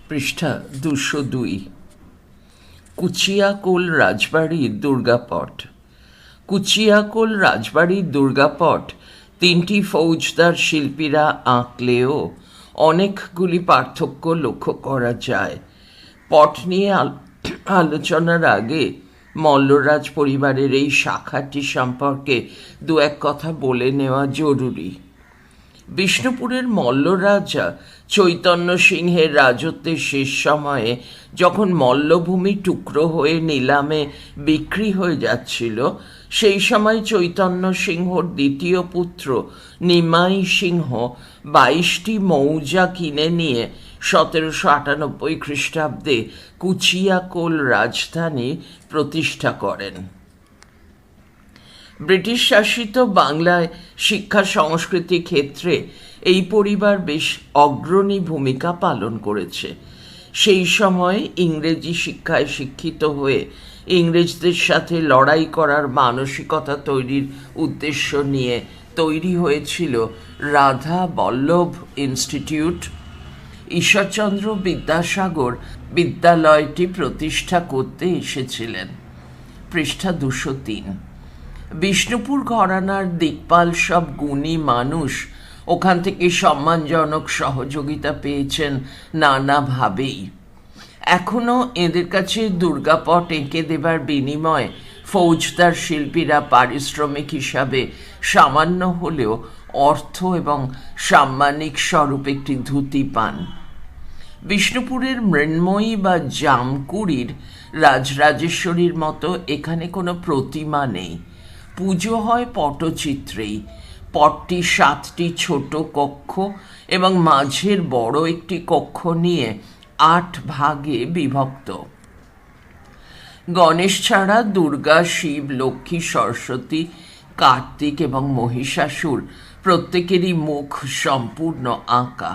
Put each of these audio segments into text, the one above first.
পৃষ্ঠা 202। কুচিয়াকোল রাজবাড়ির দুর্গাপট। কুচিয়াকোল রাজবাড়ির দুর্গাপট তিনটি ফৌজদার শিল্পীরা আঁকলেও অনেকগুলি পার্থক্য লক্ষ্য করা যায়। পট নিয়ে আলোচনার আগে মল্লরাজ পরিবারের এই শাখাটি সম্পর্কে দু এক কথা বলে নেওয়া জরুরি। বিষ্ণুপুরের মল্লরাজা চৈতন্য সিংহের রাজত্বের শেষ সময়ে যখন মল্লভূমি টুকরো হয়ে নিলামে বিক্রি হয়ে যাচ্ছিল, সেই সময় চৈতন্য সিংহর দ্বিতীয় পুত্র নিমাই সিংহ 22টি মৌজা কিনে নিয়ে 1798 খ্রিস্টাব্দে কুচিয়াকোল রাজধানী প্রতিষ্ঠা করেন। ব্রিটিশ শাসিত বাংলায় শিক্ষা সংস্কৃতি ক্ষেত্রে এই পরিবার বেশ অগ্রণী ভূমিকা পালন করেছে। সেই সময় ইংরেজি শিক্ষায় শিক্ষিত হয়ে ইংরেজদের সাথে লড়াই করার মানসিকতা তৈরির উদ্দেশ্য নিয়ে তৈরি হয়েছিল রাধা বল্লভ ইনস্টিটিউট। ঈশ্বরচন্দ্র বিদ্যাসাগর বিদ্যালয়টি প্রতিষ্ঠা করতে এসেছিলেন। পৃষ্ঠা 203। বিষ্ণুপুর ঘরানার দিকপাল সব গুণী মানুষ ওখান থেকে সম্মানজনক সহযোগিতা পেয়েছেন নানাভাবেই। এখনও এদের কাছে দুর্গাপট এঁকে দেবার বিনিময়ে ফৌজদার শিল্পীরা পারিশ্রমিক হিসাবে সামান্য হলেও অর্থ এবং সাম্মানিক স্বরূপ একটি ধুতি পান। বিষ্ণুপুরের মৃন্ময়ী বা জামকুড়ির রাজরাজেশ্বরীর মতো এখানে কোনো প্রতিমা নেই। পুজো হয় পটচিত্রেই। পটটি 7টি ছোট কক্ষ এবং মাঝের বড় একটি কক্ষ নিয়ে 8 ভাগে বিভক্ত। গণেশ ছাড়া দুর্গা, শিব, লক্ষ্মী, সরস্বতী, কার্তিক এবং মহিষাসুর প্রত্যেকেরই মুখ সম্পূর্ণ আঁকা।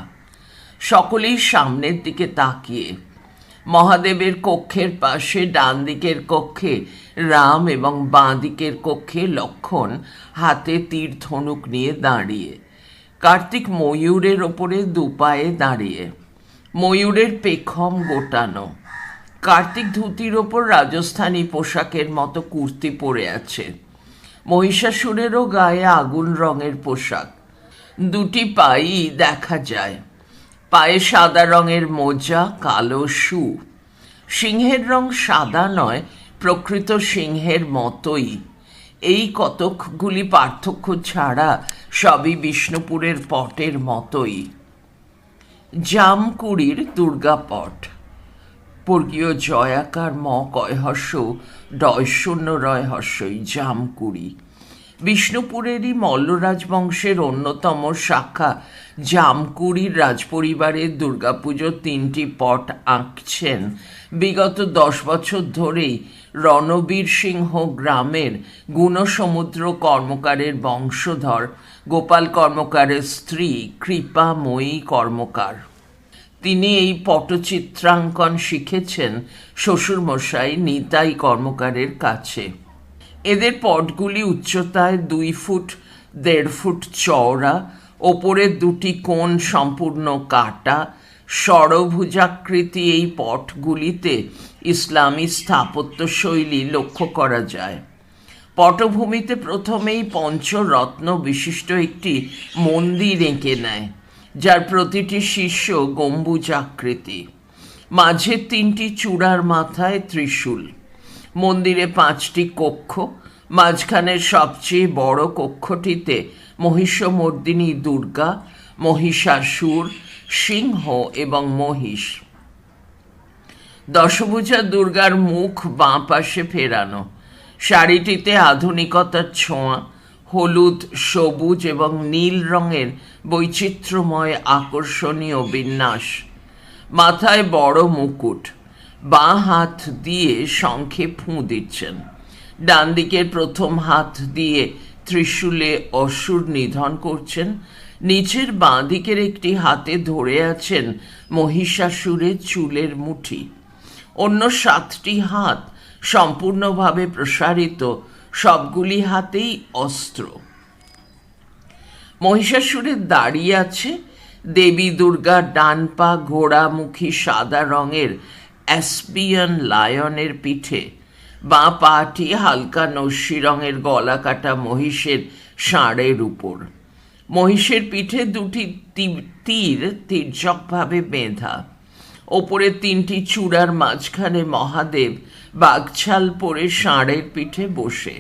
সকলেই সামনের দিকে তাকিয়ে। মহাদেবের কক্ষের পাশে ডান দিকের কক্ষে রাম এবং বাঁ দিকের কক্ষে লক্ষ্মণ হাতে তীর ধনুক নিয়ে দাঁড়িয়ে। কার্তিক ময়ূরের ওপরে দুপায়ে দাঁড়িয়ে, ময়ূরের পেখম গোটানো। কার্তিক ধুতির ওপর রাজস্থানী পোশাকের মতো কুর্তি পরে আছে। মহিষাসুরেরও গায়ে আগুন রঙের পোশাক। 2টি পায়েই দেখা যায়। পায়ে সাদা রঙের মোজা, কালো শু। সিংহের রং সাদা নয়, প্রকৃত সিংহের মতোই। এই কতকগুলি পার্থক্য ছাড়া সবই বিষ্ণুপুরের পটের মতোই। জামকুড়ির দুর্গাপট। বর্গীয় জয়াকার ম কয়হস্য ডয়শূন্য রয় হস্যই জামকুড়ি। বিষ্ণুপুরেরই মল্লরাজবংশের অন্যতম শাখা জামকুড়ির রাজপরিবারের দুর্গাপুজোর 3টি পট আঁকছেন বিগত 10 বছর ধরেই রণবীর সিংহ গ্রামের গুণসমুদ্র কর্মকারের বংশধর গোপাল কর্মকারের স্ত্রী কৃপাময়ী কর্মকার। তিনি এই পটচিত্রাঙ্কন শিখেছেন শ্বশুরমশাই নিতাই কর্মকারের কাছে। এদের পটগুলি উচ্চতায় 2 ফুট 1.5 ফুট চওড়া, ওপরের 2টি কোণ সম্পূর্ণ কাটা। ষড়ভুজাকৃতি এই পটগুলিতে ইসলামী স্থাপত্যশৈলী লক্ষ্য করা যায়। পটভূমিতে প্রথমেই পঞ্চরত্ন বিশিষ্ট একটি মন্দির এঁকে নেয়, যার প্রতিটি শীর্ষ গম্বুজাকৃতি। মাঝের 3টি চূড়ার মাথায় ত্রিশূল। মন্দিরে 5টি কক্ষ। মাঝখানের সবচেয়ে বড় কক্ষটিতে মহিষমর্দিনী দুর্গা, মহিষাসুর, সিংহ এবং মহিষ। দশভুজা দুর্গার মুখ বাঁ পাশে ফেরানো। শাড়িটিতে আধুনিকতার ছোঁয়া। হলুদ, সবুজ এবং নীল রঙের বৈচিত্র্যময় আকর্ষণীয় বিন্যাস। মাথায় বড় মুকুট। বাঁ হাত দিয়ে শঙ্খে ফুঁ দিচ্ছেন। ডান দিকের প্রথম হাত দিয়ে ত্রিশূলে অসুর নিধন করছেন। নিচের বাঁ দিকের একটি হাতে ধরে আছেন মহিষাসুরের চুলের মুঠি। অন্য 7টি হাত সম্পূর্ণভাবে প্রসারিত, সবগুলি হাতেই অস্ত্র। মহিষাসুরের দাড়ি আছে, দেবী দুর্গার ডান পা ঘোড়ামুখী সাদা রঙের অ্যাসপিয়ান লায়নের পিঠে, বাঁ পাটি হালকা নস্যি রঙের গলা কাটা মহিষের ষাঁড়ের উপর। মহিষের পিঠে দুটি তীর তির্যকভাবে বেঁধা। ওপরে তিনটি চূড়ার মাঝখানে মহাদেব বাঘছাল পরে ষাঁড়ের পিঠে বসে,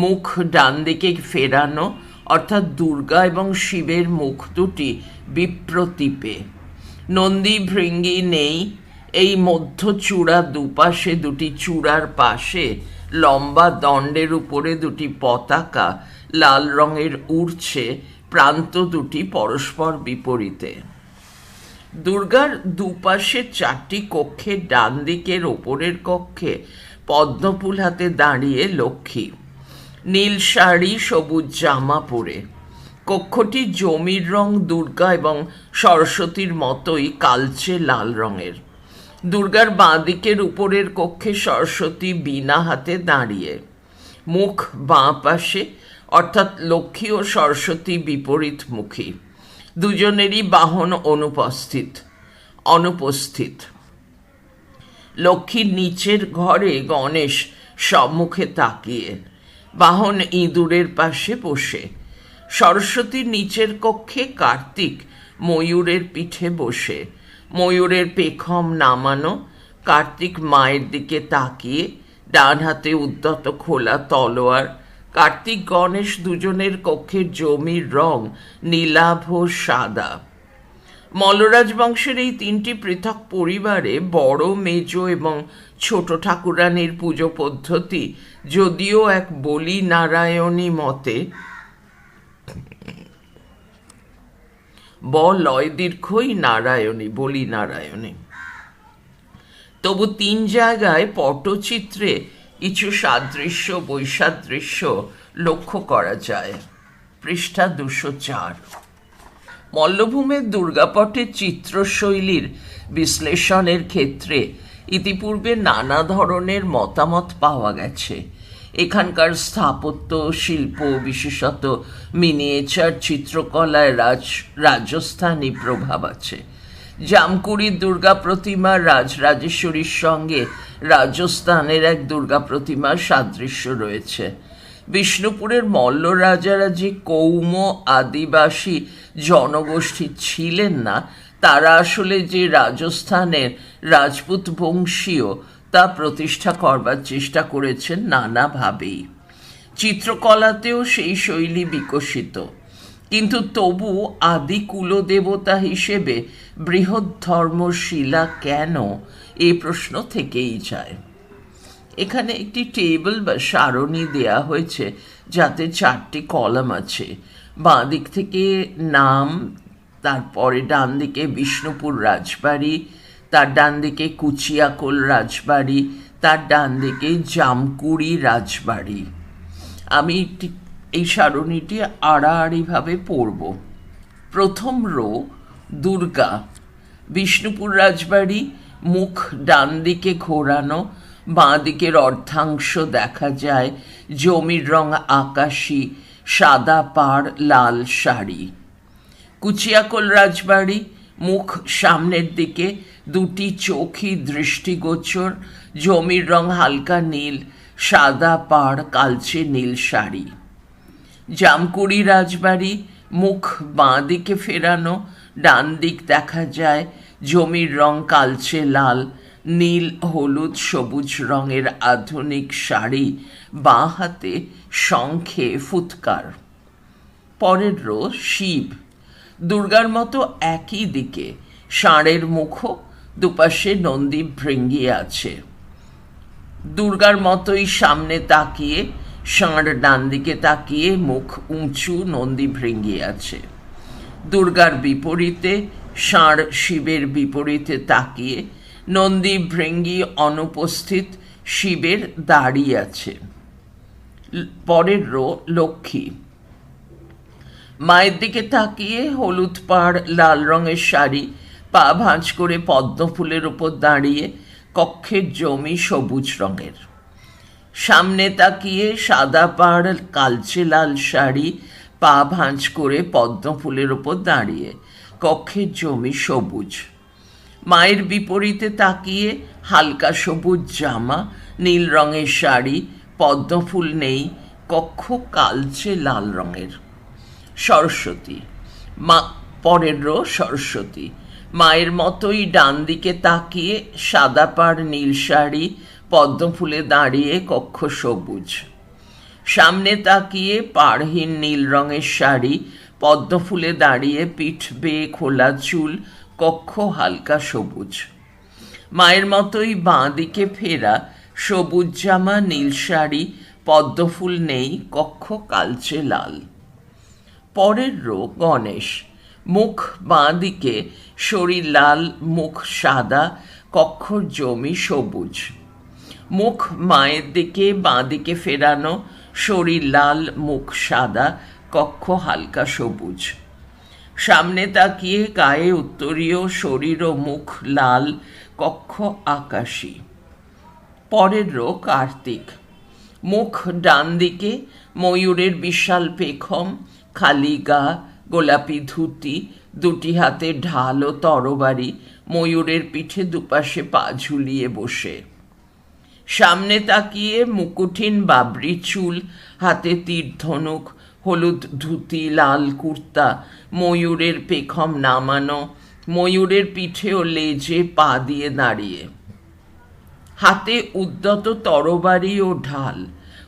মুখ ডান দিকে ফেরানো, অর্থাৎ দুর্গা এবং শিবের মুখ দুটি বিপ্রতীপে। নন্দী ভৃঙ্গি নেই। এই মধ্য চূড়া দুপাশে দুটি চূড়ার পাশে লম্বা দণ্ডের উপরে দুটি পতাকা লাল রঙের উড়ছে, প্রান্ত দুটি পরস্পর বিপরীতে। দুর্গার দুপাশে চারটি কক্ষের ডান দিকের ওপরের কক্ষে পদ্মফুল হাতে দাঁড়িয়ে লক্ষ্মী, নীল শাড়ি সবুজ জামা পরে। কক্ষটি জমির রং দুর্গা এবং সরস্বতীর মতোই কালচে লাল রঙের। দুর্গার বাঁ দিকের উপরের কক্ষে সরস্বতী বীণা হাতে দাঁড়িয়ে, মুখ বাঁ পাশে, অর্থাৎ লক্ষ্মী ও সরস্বতী বিপরীতমুখী। দুজনেরই বাহন অনুপস্থিত। লক্ষ্মীর নিচের ঘরে গণেশ সম্মুখে তাকিয়ে, বাহন ইঁদুরের পাশে বসে। সরস্বতীর নিচের কক্ষে কার্তিক ময়ূরের পিঠে বসে, ময়ূরের পেখম নামানো। কার্তিক মায়ের দিকে তাকিয়ে, ডান হাতে উদ্যত খোলা তলোয়ার। কার্তিক গণেশ দুজনের কক্ষের জমির রং নীলাভ সাদা। মল্লরাজ বংশের এই তিনটি পৃথক পরিবারে বড়, মেজ এবং ছোট ঠাকুরানীর পুজো পদ্ধতি যদিও এক বলি নারায়ণী মতে লয় দীর্ঘই নারায়ণী, বলি নারায়ণী, তবু তিন জায়গায় পটচিত্রে কিছু সাদৃশ্য বৈসাদৃশ্য লক্ষ্য করা যায়। পৃষ্ঠা 204। মল্লভূমের দুর্গাপটের চিত্রশৈলীর বিশ্লেষণের ক্ষেত্রে ইতিপূর্বে নানা ধরনের মতামত পাওয়া গেছে। এখানকার স্থাপত্য শিল্প, বিশেষত মিনিয়েচার চিত্রকলায় রাজস্থানী প্রভাব আছে। জামকুড়ির দুর্গা প্রতিমা রাজরাজেশ্বরীর সঙ্গে রাজস্থানের এক দুর্গা প্রতিমার সাদৃশ্য রয়েছে। বিষ্ণুপুরের মল্ল রাজারা যে কৌম আদিবাসী জনগোষ্ঠী ছিলেন না, তারা আসলে যে রাজস্থানের রাজপুত বংশীয় তা প্রতিষ্ঠা করবার চেষ্টা করেছেন নানাভাবেই। চিত্রকলাতেও সেই শৈলী বিকশিত, কিন্তু তবু আদি কুলদেবতা হিসেবে বৃহৎ ধর্মশিলা কেন, এই প্রশ্ন থেকেই যায়। এখানে একটি টেবিল বা সারণী দেয়া হয়েছে, যাতে চারটি কলাম আছে। বাঁ দিক থেকে নাম, তারপরে ডান দিকে বিষ্ণুপুর রাজবাড়ি, তার ডান দিকে কুচিয়াকোল রাজবাড়ি, তার ডান দিকে জামকুড়ি রাজবাড়ি। আমি এই সারণীটি আড়াআড়িভাবে পড়ব। প্রথম রো দুর্গা, বিষ্ণুপুর রাজবাড়ি, মুখ ডান দিকে ঘোরানো, বাঁ দিকের অর্ধাংশ দেখা যায়, জমির রং আকাশি, সাদা পাড়, লাল শাড়ি। কুচিয়াকোল রাজবাড়ি, মুখ সামনের দিকে, দুটি চোখই দৃষ্টিগোচর, জমির রং হালকা নীল, সাদা পাড়, কালচে নীল শাড়ি। জামকুড়ি রাজবাড়ি, মুখ বাঁ দিকে ফেরানো, ডান দিক দেখা যায়, জমির রং কালচে লাল, নীল হলুদ সবুজ রঙের আধুনিক শাড়ি, বাঁ হাতে শঙ্খে ফুৎকার। পরের রো শিব, দুর্গার মতো একই দিকে, ষাঁড়ের মুখো, দুপাশে নন্দী ভৃঙ্গি আছে। দুর্গার মতোই সামনে তাকিয়ে, ষাঁড় ডান দিকে তাকিয়ে, মুখ উঁচু, নন্দী ভৃঙ্গি আছে। দুর্গার বিপরীতে ষাঁড় শিবের বিপরীতে তাকিয়ে, নন্দী ভৃঙ্গি অনুপস্থিত, শিবের দাঁড়িয়ে আছে। পরের রো লক্ষ্মী, মায়ের দিকে তাকিয়ে, হলুদ পাড়, লাল রঙের শাড়ি, পা ভাঁজ করে পদ্মফুলের উপর দাঁড়িয়ে, কক্ষের জমি সবুজ রঙের। সামনে তাকিয়ে, সাদা পাড়, কালচে লাল শাড়ি, পা ভাঁজ করে পদ্মফুলের উপর দাঁড়িয়ে, কক্ষের জমি সবুজ। মায়ের বিপরীতে তাকিয়ে হালকা সবুজ জামা, নীল রঙের শাড়ি, পদ্মফুল নেই, কক্ষ কালচে লাল রঙের। সরস্বতী মা, পরের রো সরস্বতী মায়ের মতোই ডান দিকে তাকিয়ে সাদা পাড় নীল শাড়ি, পদ্মফুলে দাঁড়িয়ে, কক্ষ সবুজ। সামনে তাকিয়ে পাড়হীন নীল রঙের শাড়ি, পদ্মফুলে দাঁড়িয়ে, পিঠ বেয়ে খোলা চুল, কক্ষ হালকা সবুজ। মায়ের মতোই বাঁ দিকে ফেরা, সবুজ জামা, নীল শাড়ি, পদ্মফুল নেই, কক্ষ কালচে লাল। পরের রো গণেশ, মুখ বাঁ দিকে, শরীর লাল, মুখ সাদা, কক্ষর জমি সবুজ। মুখ মায়ের দিকে, বাঁ দিকে ফেরানো, শরীর লাল, মুখ সাদা, কক্ষ হালকা সবুজ। সামনে তাকিয়ে গায়ে উত্তরীয়, শরীর ও মুখ লাল, কক্ষ আকাশী। পরের রো কার্তিক, মুখ ডান দিকে, ময়ূরের বিশাল পেখম, খালি গা, গোলাপি ধুতি, দুটি হাতে ঢাল ও তরবারি, ময়ূরের পিঠে দুপাশে পা ঝুলিয়ে বসে। সামনে তাকিয়ে মুকুটহীন বাবরি চুল, হাতে তীর ধনুক, হলুদ ধুতি, লাল কুর্তা, ময়ূরের পেখম নামানো, ময়ূরের পিঠে ও লেজে পা দিয়ে দাঁড়িয়ে। হাতে উদ্যত তরবারি ও ঢাল,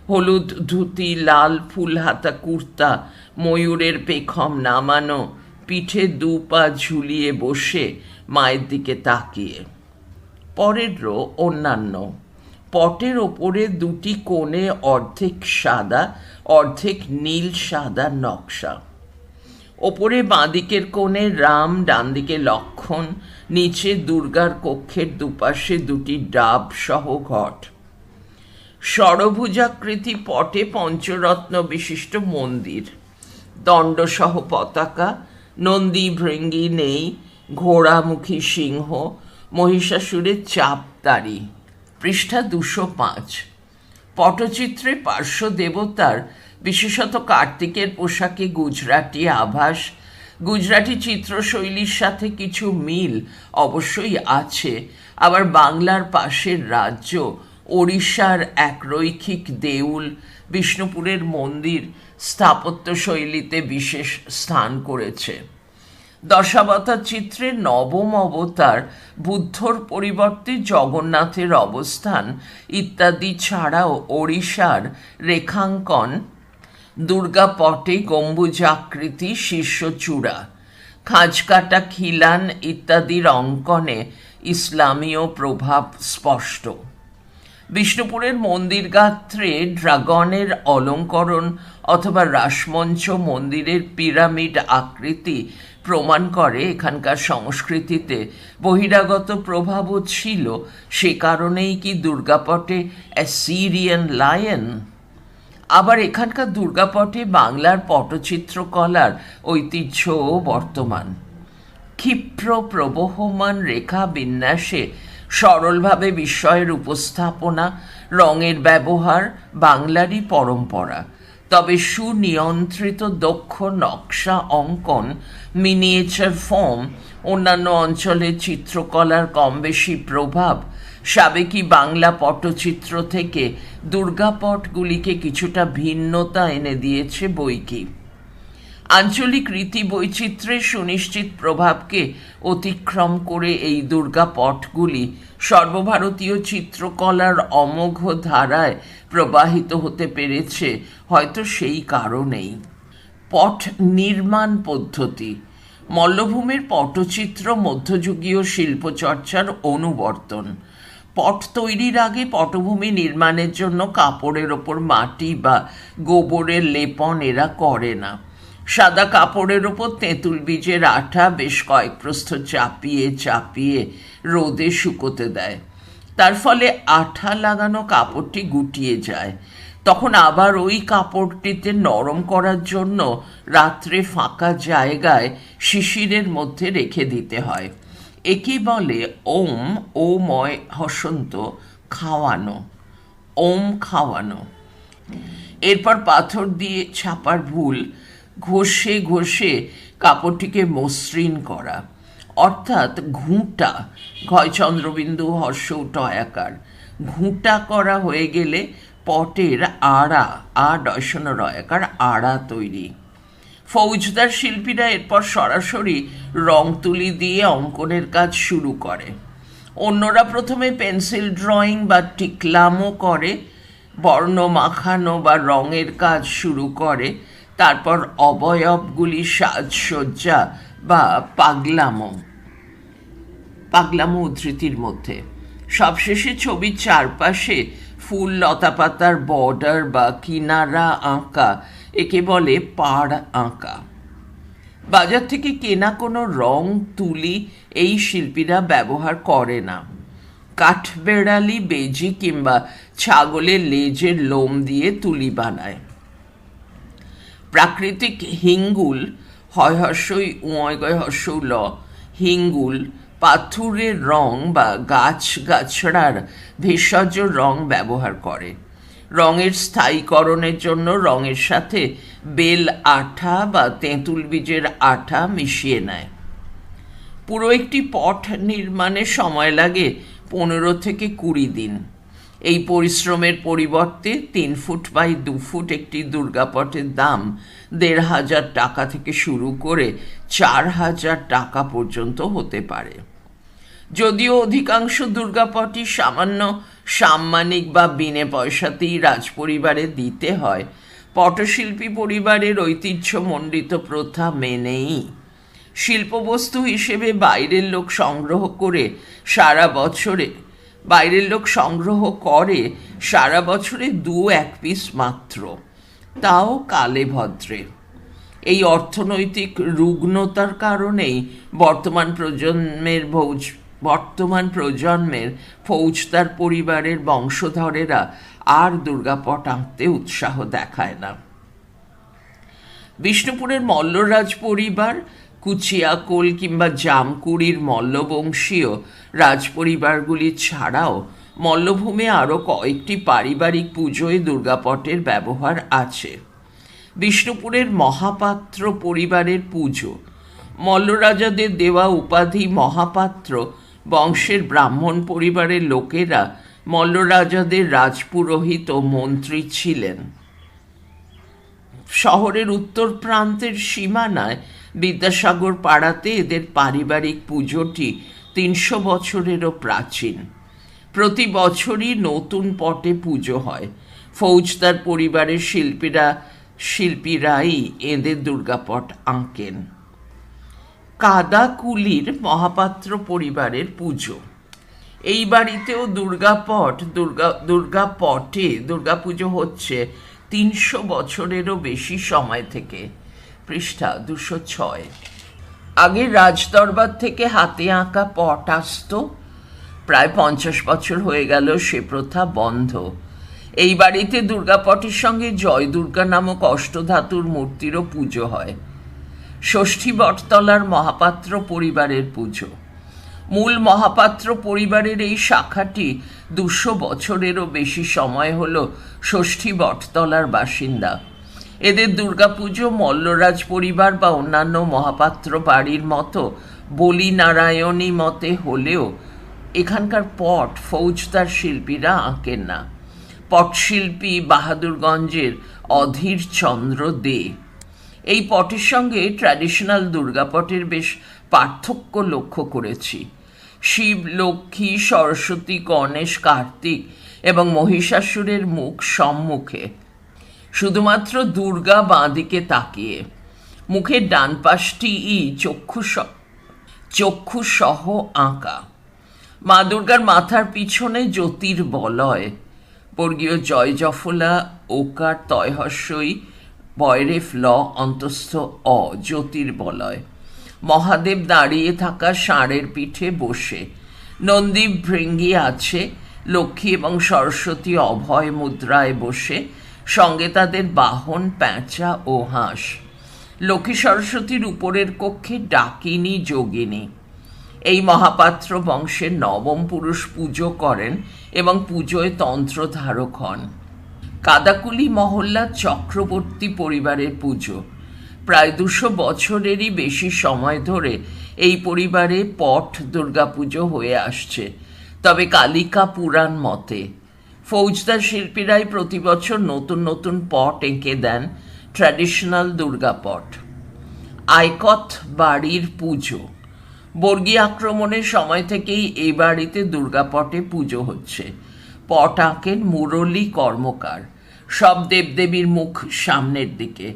হলুদ ধুতি, লাল ফুল হাতা কুর্তা, ময়ূরের পেখম নামানো, পিঠে দু পা ঝুলিয়ে বসে মায়ের দিকে তাকিয়ে। পরের রো অন্যান্য, পটের ওপরে দুটি কোণে অর্ধেক সাদা অর্ধেক নীল সাদা নকশা। ওপরে বাঁদিকের কোণে রাম, ডান দিকে লক্ষ্মণ, নিচে দুর্গার কক্ষের দুপাশে দুটি ডাব সহ ঘট। ষড়ভুজাকৃতি পটে পঞ্চরত্ন বিশিষ্ট মন্দির, দণ্ডসহ পতাকা, নন্দী ভৃঙ্গি নেই, ঘোড়ামুখী সিংহ, মহিষাসুরের চাপদাড়ি। পৃষ্ঠা 205। পটচিত্রে পার্শ্ব দেবতার, বিশেষত কার্তিকের পোশাকে গুজরাটি আভাস। গুজরাটি চিত্রশৈলীর সাথে কিছু মিল অবশ্যই আছে, আবার বাংলার পাশের রাজ্য ওড়িশার এক রৈখিক দেউল, বিষ্ণুপুরের মন্দির স্থাপত্যশৈলীতে বিশেষ স্থান করেছে। দশাবতার চিত্রে নবম অবতার, বুদ্ধর পরিবর্তে জগন্নাথের অবস্থান ইত্যাদি ছাড়াও ওড়িশার রেখাঙ্কন, দুর্গাপটে গম্বুজাকৃতি শীর্ষচূড়া, খাঁজকাটা খিলান ইত্যাদির অঙ্কনে ইসলামীয় প্রভাব স্পষ্ট। বিষ্ণুপুরের মন্দির গাত্রে ড্রাগনের অলঙ্করণ অথবা রাসমঞ্চ মন্দিরের পিরামিড আকৃতি প্রমাণ করে এখানকার সংস্কৃতিতে বহিরাগত প্রভাবও ছিল। সে কারণেই কি দুর্গাপটে অ্যাসিরিয়ান লায়ন? আবার এখানকার দুর্গাপটে বাংলার পটচিত্রকলার ঐতিহ্যও বর্তমান। ক্ষিপ্র প্রবহমান রেখা বিন্যাসে সরলভাবে বিষয়ের উপস্থাপনা, রঙের ব্যবহার বাংলারই পরম্পরা। তবে সুনিয়ন্ত্রিত দক্ষ নকশা অঙ্কন, মিনিয়েচার ফর্ম, অন্যান্য অঞ্চলের চিত্রকলার কম বেশি প্রভাব সাবেকি বাংলা পটচিত্র থেকে দুর্গাপটগুলিকে কিছুটা ভিন্নতা এনে দিয়েছে বৈকি। আঞ্চলিক রীতি বৈচিত্র্যের সুনিশ্চিত প্রভাবকে অতিক্রম করে এই দুর্গাপটগুলি সর্বভারতীয় চিত্রকলার অমোঘ ধারায় প্রবাহিত হতে পেরেছে হয়তো সেই কারণেই। পট নির্মাণ পদ্ধতি। মল্লভূমির পটচিত্র মধ্যযুগীয় শিল্পচর্চার অনুবর্তন। পট তৈরির আগে পটভূমি নির্মাণের জন্য কাপড়ের ওপর মাটি বা গোবরের লেপন এরা করে না। সাদা কাপড়ের ওপর তেঁতুল বীজের আঠা বেশ কয়েক প্রস্থ চাপিয়ে চাপিয়ে রোদে শুকোতে দেয়। তার ফলে আঠা লাগানো কাপড়টি গুটিয়ে যায়। তখন আবার ওই কাপড়টিতে নরম করার জন্য রাত্রে ফাঁকা জায়গায় শিশিরের মধ্যে রেখে দিতে হয়। একেই বলে ওম, ওময় হসন্ত, খাওয়ানো, ওম খাওয়ানো। এরপর পাথর দিয়ে ছাপার ভুল, ঘষে ঘষে কাপড়টিকে মসৃণ করা, অর্থাৎ ঘুঁটা, ঘয় চন্দ্রবিন্দু হর্ষৌ টয়াকার, ঘুঁটা করা হয়ে গেলে পটের আড়া, ডয়সন রয়াকার আড়া তৈরি। ফৌজদার শিল্পীরা এরপর সরাসরি রং তুলি দিয়ে অঙ্কনের কাজ শুরু করে। অন্যরা প্রথমে পেন্সিল ড্রয়িং বা টিকলামও করে, বর্ণ মাখানো বা রঙের কাজ শুরু করে, তারপর অবয়বগুলি সাজসজ্জা বা পাগলামো উদ্ধৃতির মধ্যে। সবশেষে ছবির চারপাশে ফুল লতাপাতার বর্ডার বা কিনারা আঁকা, একে বলে পাড় আঁকা। বাজার থেকে কেনা কোনো রং তুলি এই শিল্পীরা ব্যবহার করে না। কাঠবেড়ালি, বেজি কিংবা ছাগলের লেজের লোম দিয়ে তুলি বানায়। প্রাকৃতিক হিঙ্গুল, হয় হর্ষই উঁয় হর্ষৌ ল, হিঙ্গুল, পাথুরের রং বা গাছগাছড়ার ভেষজ রং ব্যবহার করে। রঙের স্থায়ীকরণের জন্য রঙের সাথে বেল আঠা বা তেঁতুল বীজের আঠা মিশিয়ে নেয়। পুরো একটি পট নির্মাণে সময় লাগে 15 থেকে 20 দিন। এই পরিশ্রমের পরিবর্তে 3 ফুট বাই 2 ফুট একটি দুর্গাপটের দাম 1500 টাকা থেকে শুরু করে 4000 টাকা পর্যন্ত হতে পারে। যদিও অধিকাংশ দুর্গাপটই সামান্য সাম্মানিক বা বিনে পয়সাতেই রাজপরিবারে দিতে হয়, পটশিল্পী পরিবারের ঐতিহ্যমণ্ডিত প্রথা মেনেই শিল্পবস্তু হিসেবে বাইরের লোক সংগ্রহ করে সারা বছরে 2-1 পিস মাত্র, তাও কালে ভদ্রে। এই অর্থনৈতিক রুগ্নতার কারণেই বর্তমান প্রজন্মের ফৌজদার পরিবারের বংশধরেরা আর দুর্গাপট আঁকতে উৎসাহ দেখায় না। বিষ্ণুপুরের মল্লরাজ পরিবার, কুচিয়াকোল কিংবা জামকুড়ির মল্লবংশীয় রাজপরিবারগুলি ছাড়াও মল্লভূমে আরও কয়েকটি পারিবারিক পুজোয় দুর্গাপটের ব্যবহার আছে। বিষ্ণুপুরের মহাপাত্র পরিবারের পুজো, মল্লরাজাদের দেওয়া উপাধি মহাপাত্র বংশের ব্রাহ্মণ পরিবারের লোকেরা মল্লরাজাদের রাজপুরোহিত ও মন্ত্রী ছিলেন। শহরের উত্তর প্রান্তের সীমানায় বিদ্যাসাগর পাড়াতে এদের পারিবারিক পুজোটি 300 বছরেরও প্রাচীন। প্রতি বছরই নতুন পটে পুজো হয়। ফৌজদার পরিবারের শিল্পীরাই এদের দুর্গাপট আঁকেন। কাদাকুলির মহাপাত্র পরিবারের পুজো, এই বাড়িতেও দুর্গাপুজো হচ্ছে 300 বছরেরও বেশি সময় থেকে। পৃষ্ঠা 206। আগে রাজদরবার থেকে হাতে আঁকা পট আসতো, প্রায় 50 বছর হয়ে গেল সে প্রথা বন্ধ। এই বাড়িতে দুর্গাপটের সঙ্গে জয় দুর্গা নামক অষ্টধাতুর মূর্তিরও পুজো হয়। ষষ্ঠী বটতলার মহাপাত্র পরিবারের পুজো, মূল মহাপাত্র পরিবারের এই শাখাটি 200 বছরেরও বেশি সময় হল ষষ্ঠী বটতলার বাসিন্দা। এদের দুর্গাপুজো মল্লরাজ পরিবার বা অন্যান্য মহাপাত্র বাড়ির মতো বলি নারায়ণী মতে হলেও এখানকার পট ফৌজদার শিল্পীরা আঁকেন না। পটশিল্পী বাহাদুরগঞ্জের অধীর চন্দ্র দে। এই পটের সঙ্গে ট্র্যাডিশনাল দুর্গাপটের বেশ পার্থক্য লক্ষ্য করেছি। শিব, লক্ষ্মী, সরস্বতী, গণেশ, কার্তিক এবং মহিষাসুরের মুখ সম্মুখে, শুধুমাত্র দুর্গা বাঁদিকে তাকিয়ে। মুখের ডান পাশটিই চক্ষু সহ আঁকা। মা দুর্গার মাথার পিছনে জ্যোতির বলয়, বর্গীয় জয় জফলা ওকার তয়হস্যই বয়রেফ ল অন্তস্থ অ, জ্যোতির বলয়। মহাদেব দাঁড়িয়ে থাকা ষাঁড়ের পিঠে বসে। নন্দী ভৃঙ্গি আছে, লক্ষ্মী এবং সরস্বতী অভয় মুদ্রায় বসে, সঙ্গে তাদের বাহন প্যাঁচা ও হাঁস। লক্ষ্মী সরস্বতীর উপরের কক্ষে ডাকিনী যোগিনী। এই মহাপাত্র বংশের নবম পুরুষ পুজো করেন এবং পুজোয় তন্ত্রধারক হন। কাদাকুলি মহল্লা চক্রবর্তী পরিবারের পুজো, প্রায় 200 বছরেরই বেশি সময় ধরে এই পরিবারে পট দুর্গাপুজো হয়ে আসছে। তবে কালিকা পুরাণ মতে ফৌজদার শিল্পীরাই প্রতি বছর নতুন নতুন পট এঁকে দেন ট্র্যাডিশনাল দুর্গাপট। আইকথ বাড়ির পুজো। বর্গী আক্রমণের সময় থেকেই এই বাড়িতে দুর্গাপটে পুজো হচ্ছে। পট আঁকেন মুরলী কর্মকার। সব দেবদেবীর মুখ সামনের দিকে,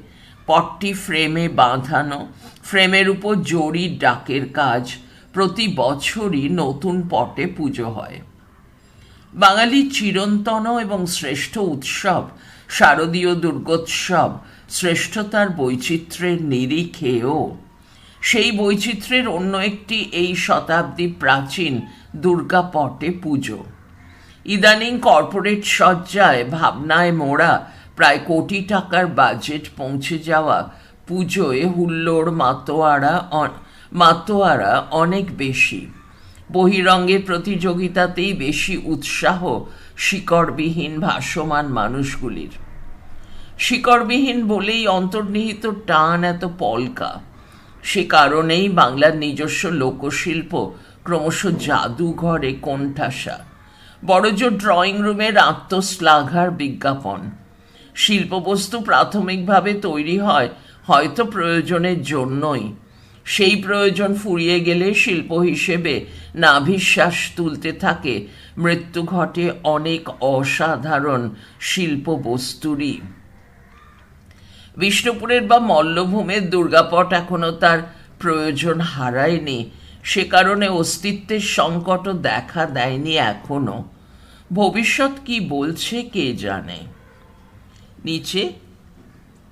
পটটি ফ্রেমে বাঁধানো, ফ্রেমের উপর জড়ির ডাকের কাজ। প্রতি বছরই নতুন পটে পুজো হয়। বাঙালির চিরন্তন এবং শ্রেষ্ঠ উৎসব শারদীয় দুর্গোৎসব শ্রেষ্ঠতার বৈচিত্র্যের নিরিখেও সেই বৈচিত্র্যের অন্য একটি এই শতাব্দী প্রাচীন দুর্গাপটে পুজো। ইদানিং কর্পোরেট সজ্জায় ভাবনায় মোড়া প্রায় কোটি টাকার বাজেট পৌঁছে যাওয়া পুজোয় হুল্লোড় মাতোয়ারা অনেক বেশি। বহিরঙ্গের প্রতিযোগিতাতেই বেশি উৎসাহ শিকড়বিহীন ভাসমান মানুষগুলির। শিকড়বিহীন বলেই অন্তর্নিহিত টান এত পলকা। সে কারণেই বাংলার নিজস্ব লোকশিল্প ক্রমশ জাদুঘরে কোণঠাসা। বড়জোর ড্রয়িং রুমের আত্মশ্লাঘার বিজ্ঞাপন। শিল্পবস্তু প্রাথমিকভাবে তৈরি হয় হয়তো প্রয়োজনের জন্যই। সেই প্রয়োজন ফুরিয়ে গেলে শিল্প হিসেবে নাভিশ্বাস তুলতে থাকে মৃত্যু ঘটে অনেক অসাধারণ শিল্পবস্তুরই। বিষ্ণুপুরের বা মল্লভূমের দুর্গাপট এখনো তার প্রয়োজন হারায়নি। সে কারণে অস্তিত্বের সংকটও দেখা দেয়নি এখনো। ভবিষ্যৎ কি বলছে কে জানে। নিচে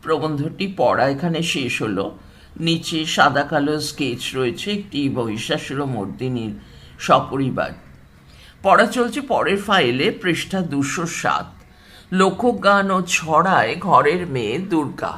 প্রবন্ধটি পড়া এখানে শেষ হলো। নিচে সাদা কালো স্কেচ রয়েছে একটি মহিষাসুরমর্দিনীর সপরিবার। পড়া চলছে পরের ফাইলে, পৃষ্ঠা 207। লোকগান ও ছড়ায় ঘরের মেয়ে দুর্গা।